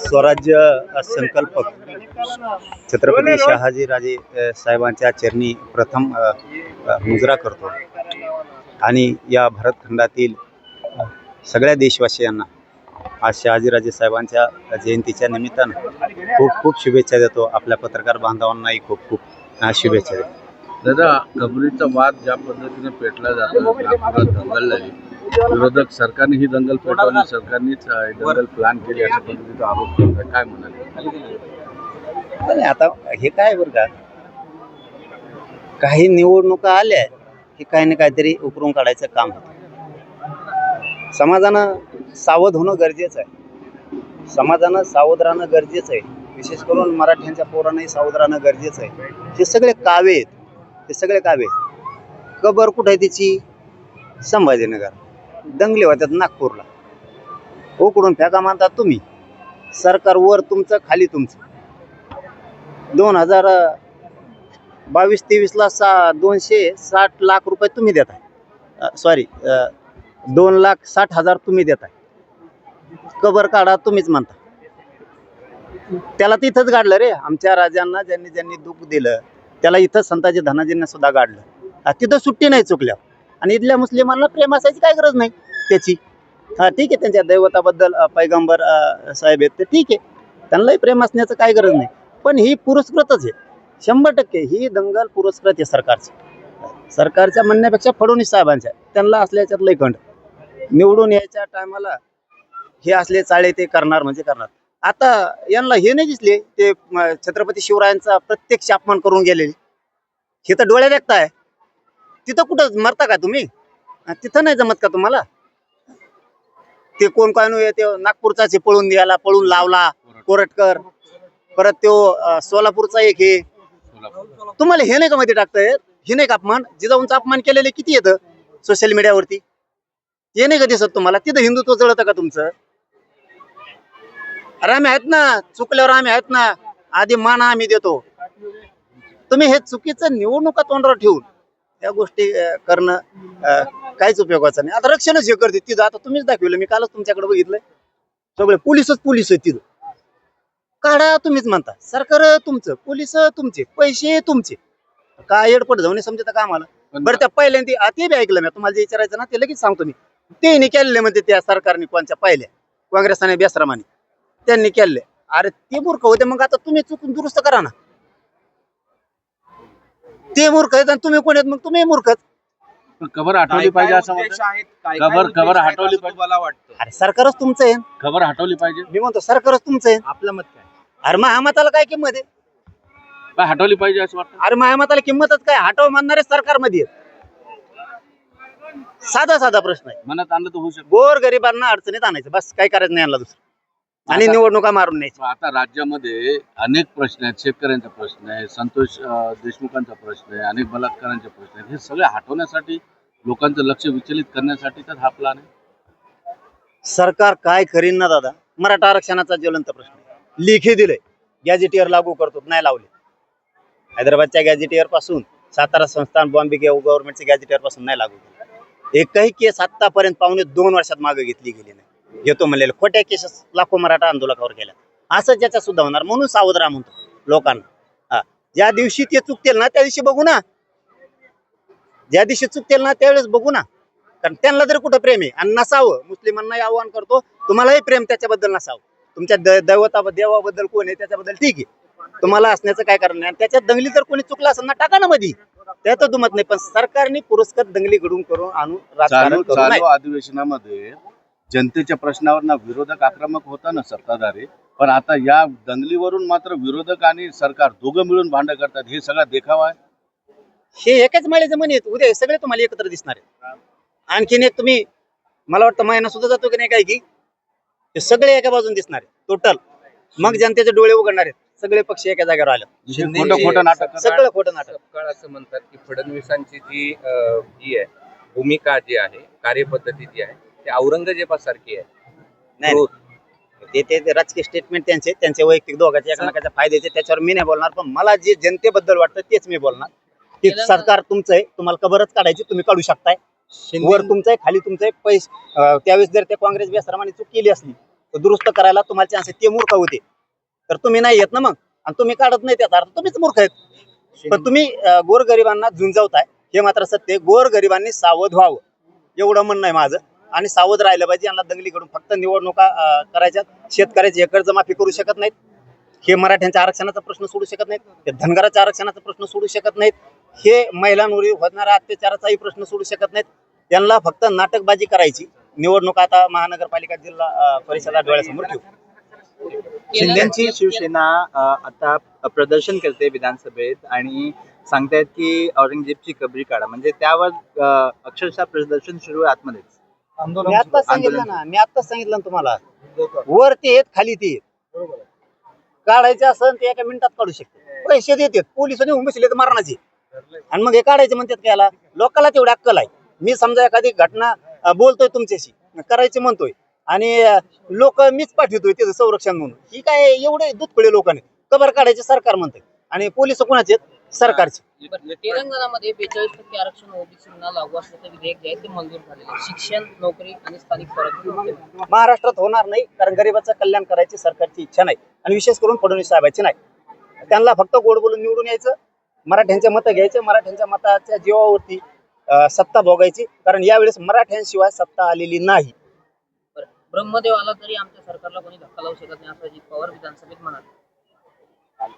स्वराज्य संकल्पक छत्रपती शहाजीराजे साहेबांच्या चरणी प्रथम मुजरा करतो आणि या भारतखंडातील सगळ्या देशवासियांना आज शहाजीराजे साहेबांच्या जयंतीच्या निमित्तानं खूप खूप शुभेच्छा देतो. आपल्या पत्रकार बांधवांनाही खूप खूप शुभेच्छा देतो. दादा, कबुलीचा वाद ज्या पद्धतीने पेटला जातो, नागपुरात दंगल झाली, विरोधक सरकारने ही दंगल पेटवली, सरकारनेच दंगल प्लॅन केली अशा पद्धतीचा आरोप करतात, काय म्हणाले? आता हे काय बरं का, काही निवडणुका आल्या की काही ना काहीतरी उकरून काढायचं काम होतं. समाजानं सावध होणं गरजेचं आहे. समाजानं सावध राहणं गरजेचं आहे. विशेष करून मराठ्यांच्या पोरांनाही सावध राहणं गरजेचं आहे. हे सगळे कावे आहेत. ते सगळे कावे. कबर कुठं आहे तिची? संभाजीनगर. दंगले होत्यात नागपूरला. उकडून फेका मानतात तुम्ही. सरकार वर तुमचं, खाली तुमचं. 2022-23 ला 260 लाख रुपये तुम्ही देताय. 2,60,000 तुम्ही देताय. कबर काढा तुम्हीच म्हणता. त्याला तिथंच गाडलं रे. आमच्या राजांना ज्यांनी ज्यांनी दुःख दिलं त्याला इथं संताजी धनाजींना सुद्धा गाडलं. तिथं सुट्टी नाही चुकल्या. आणि इथल्या मुस्लिमांना प्रेम असायची काय गरज नाही त्याची. ठीक आहे, त्यांच्या दैवताबद्दल पैगंबर साहेब आहेत ते ठीक आहे, त्यांनाही प्रेम असण्याचं काय गरज नाही. पण ही पुरस्कृतच आहे. 100% ही दंगल पुरस्कृत आहे सरकारच्या म्हणण्यापेक्षा फडणवीस साहेबांच्या. त्यांना असल्याच्यात लय खंड. निवडून यायच्या टायमाला हे असले चाळे ते करणार म्हणजे करणार. आता यांना हे नाही दिसले ते छत्रपती शिवरायांचा प्रत्यक्ष अपमान करून गेलेले. हे तर डोळे देखताय. तिथं कुठं मरता का तुम्ही? तिथं नाही जमत का तुम्हाला? ते कोण काय नो ते नागपूरचा पळून द्यायला, पळून लावला कोरटकर. परत तो सोलापूरचा एक हे. तुम्हाला हे नाही का मध्ये टाकताय? हे नाही का अपमान? जिजाऊंचा अपमान केलेले किती येतं सोशल मीडियावरती? हे नाही का दिसत तुम्हाला? तिथं हिंदुत्व जळतं का तुमचं? अरे आम्ही आहेत ना, चुकल्यावर आम्ही आहेत ना. आधी मान आम्ही देतो. तुम्ही हे चुकीचं निवडणुका तोंडावर ठेवून त्या गोष्टी करणं काहीच उपयोगाचं नाही. आता रक्षणच हे करते तिथं. आता तुम्हीच दाखवलं, मी कालच तुमच्याकडे बघितलंय. सगळे पोलीस आहे तिथं. काढा तुम्हीच म्हणता. सरकार तुमचं, पोलीस तुमचे, पैसे तुमचे. काय एडपट जाऊन समजत का आम्हाला? बरं, त्या पहिल्यांदा ते बी ऐकलं मी. तुम्हाला जे विचारायचं ना ते लगेच सांगतो मी. ते केलेले म्हणते त्या सरकारने, कोणच्या पहिल्या काँग्रेसाने बेसरामाने त्यांनी केले. अरे ते मूर्ख होते, मग आता तुम्ही चुकून दुरुस्त करा ना. ते मूर्ख आहेत आणि तुम्ही कोण आहेत? मग तुम्ही मूर्खच. खबर हटवली पाहिजे असं खबर हटवली पाहिजे मला वाटतं. अरे सरकारच तुमचं आहे. खबर हटवली पाहिजे मी म्हणतो सरकारच तुमचं आहे. आपलं मत काय? अरे महामताला काय किंमत आहे? हटवली पाहिजे असं वाटतं. अरे महामताला किंमतच काय? हटव म्हणणारे सरकारमध्ये साधा प्रश्न आहे. मनात आणलं तर होऊ शकतो. गोर गरिबांना अडचणीत आणायचं, बस. काय करायचं नाही यांना दुसरं. आणि निवडणुका मारून न्यायचं. आता राज्यामध्ये अनेक प्रश्न आहेत. शेतकऱ्यांचा प्रश्न आहे, संतोष देशमुखांचा प्रश्न आहे, अनेक बलात्कारांचे प्रश्न आहेत. हे सगळे हटवण्यासाठी, लोकांचं लक्ष विचलित करण्यासाठी तर हा प्लॅन आहे. सरकार काय करीन ना दादा. मराठा आरक्षणाचा ज्वलंत प्रश्न लिखी दिले, गॅजेटियर लागू करतो, नाही लावले. हैदराबादच्या गॅजेटियर पासून, सातारा संस्थान, बॉम्बे गव्हर्नमेंटच्या गॅजेटियर पासून नाही लागू केलं. एकही केस आतापर्यंत 2.5 वर्षात मागे घेतली गेली नाही. घेतो म्हणलेलं खोट्या केसेस लाखो मराठा आंदोलकावर केल्या. असं ज्याच्या सुद्धा होणार, म्हणून सावध राहा म्हणतो लोकांना. ज्या दिवशी ते चुकतील ना त्या दिवशी बघू ना. ज्या दिवशी चुकतील ना त्यावेळेस बघू ना. कारण त्यांना जर कुठं प्रेम आहे आणि नसावं, मुस्लिमांनाही आव्हान करतो, तुम्हालाही प्रेम त्याच्याबद्दल नसावं. तुमच्या देवाबद्दल कोण आहे त्याच्याबद्दल ठीक आहे, तुम्हाला असण्याचं काय कारण नाही. त्याच्यात दंगली जर कोणी चुकला असेल ना, टाका ना मध्ये. त्यात दुमत नाही. पण सरकारने पुरस्कृत दंगली घडून करून आणून राजकारण करू नये. अधिवेशनामध्ये जनतेच्या प्रश्नावर ना विरोधक आक्रमक होता ना सत्ताधारी, पण आता या दंगलीवरून मात्र विरोधक आणि सरकार दोघं मिळून भांडण करतात. हे सगळा देखावा आहे. हे एकाच माळेचं म्हणे उद्या सगळे तुम्हाला एकत्र दिसणार आहे. आणखीन एक तुम्ही, मला वाटतं महिना सुद्धा जातो की नाही काय, की ते सगळे एका बाजून दिसणार आहे टोटल. मग जनतेचे डोळे उघडणार आहेत. सगळे पक्ष एका जागेवर आले. खोटं नाटक, सगळं खोटं नाटक. असं म्हणतात की फडणवीसांची जी आहे भूमिका जी आहे, कार्यपद्धती जी आहे ते औरंगजेबासारखी आहे. नाही, ते राजकीय स्टेटमेंट त्यांचे वैयक्तिक दोघांचे एकमेकाच्या फायद्याचे, त्याच्यावर मी नाही बोलणार. पण मला जे जनतेबद्दल वाटतं तेच मी बोलणार. की सरकार तुमचं आहे, तुम्हाला कबरच काढायची, तुम्ही काढू शकताय. वर तुमचा आहे, खाली तुमचा आहे. पैसे त्यावेळेस जर त्या काँग्रेस बेसरामाने चूक केली असली तर दुरुस्त करायला तुम्हाला चान्स आहे. ते मूर्ख होते तर तुम्ही नाही येत ना मग, आणि तुम्ही काढत नाही त्याचा अर्थ तुम्हीच मूर्ख आहेत. पण तुम्ही गोरगरिबांना झुंजवताय हे मात्र सत्य आहे. गोरगरिबांनी सावध व्हावं एवढं म्हणणं आहे माझं, आणि सावध राहिलं पाहिजे. यांना दंगलीकडून फक्त निवडणुका करायच्या, शेतकऱ्याची कर्जमाफी करू शकत नाहीत, हे मराठ्यांच्या आरक्षणाचा प्रश्न सोडू शकत नाहीत, हे धनगराच्या आरक्षणाचा प्रश्न सोडू शकत नाहीत, हे महिलांवर होणाऱ्या अत्याचाराचाही प्रश्न सोडू शकत नाहीत. त्यांना फक्त नाटकबाजी करायची. निवडणूक आता महानगरपालिका जिल्हा परिषदा डोळ्यासमोर ठेवू. शिंदेची शिवसेना आता प्रदर्शन करते विधानसभेत आणि सांगतायत की औरंगजेबची कबरी काढा, म्हणजे त्यावर अक्षरशः प्रदर्शन सुरू आहे आतमध्येच. मी आत्ताच सांगितलं ना तुम्हाला, वर ते आहेत, खाली ते आहेत. काढायचे असेल ते एका मिनिटात काढू शकते. पैसे देतात, पोलिसांनी उमेसले तर मारणाचे, आणि मग हे काढायचे म्हणतात काय याला. लोकांना तेवढी अक्कल आहे. मी समजा एखादी घटना बोलतोय तुमच्याशी, करायचे म्हणतोय, आणि लोक मीच पाठवतोय त्याचं संरक्षण म्हणून. ही काय एवढे दुधखळे लोकांनी कबर काढायचे सरकार म्हणतंय, आणि पोलिस कोणाचे आहेत? सरकारचे. तेलंगणामध्ये 42% आरक्षण ओबीसींना लागू असल्याचं विधेयक जे आहे ते मंजूर झालेलं आहे. शिक्षण, नोकरी आणि स्थानिक स्वराज्य महाराष्ट्रात होणार नाही, कारण गरिबाचं कल्याण करायची सरकारची इच्छा नाही, आणि विशेष करून फडणवीस साहेबांची नाही. त्यांना फक्त गोड बोलून निवडून यायचं, मराठ्यांचे मतं घ्यायचे, मराठ्यांच्या मताच्या जीवावरती सत्ता भोगायची, कारण यावेळेस मराठ्यांशिवाय सत्ता आलेली नाही. ब्रह्मदेव आला तरी आमच्या सरकारला कोणी धक्का लावू शकत नाही असं अजित पवार विधानसभेत म्हणाले.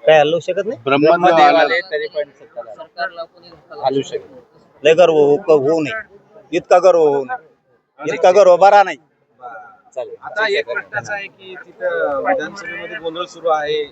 काय हलवू शकत नाही. ब्रह्मदेव आले तरी पण सत्ता लागली. सरकारला कोणी धक्का घालू लावू शकत शकत नाही. लय गर्व होऊ नये, इतका गर्व होऊ नये, इतका गर्व बरा नाही. आता एक प्रश्नाचा आहे की तिथं विधानसभेमध्ये गोंधळ सुरू आहे.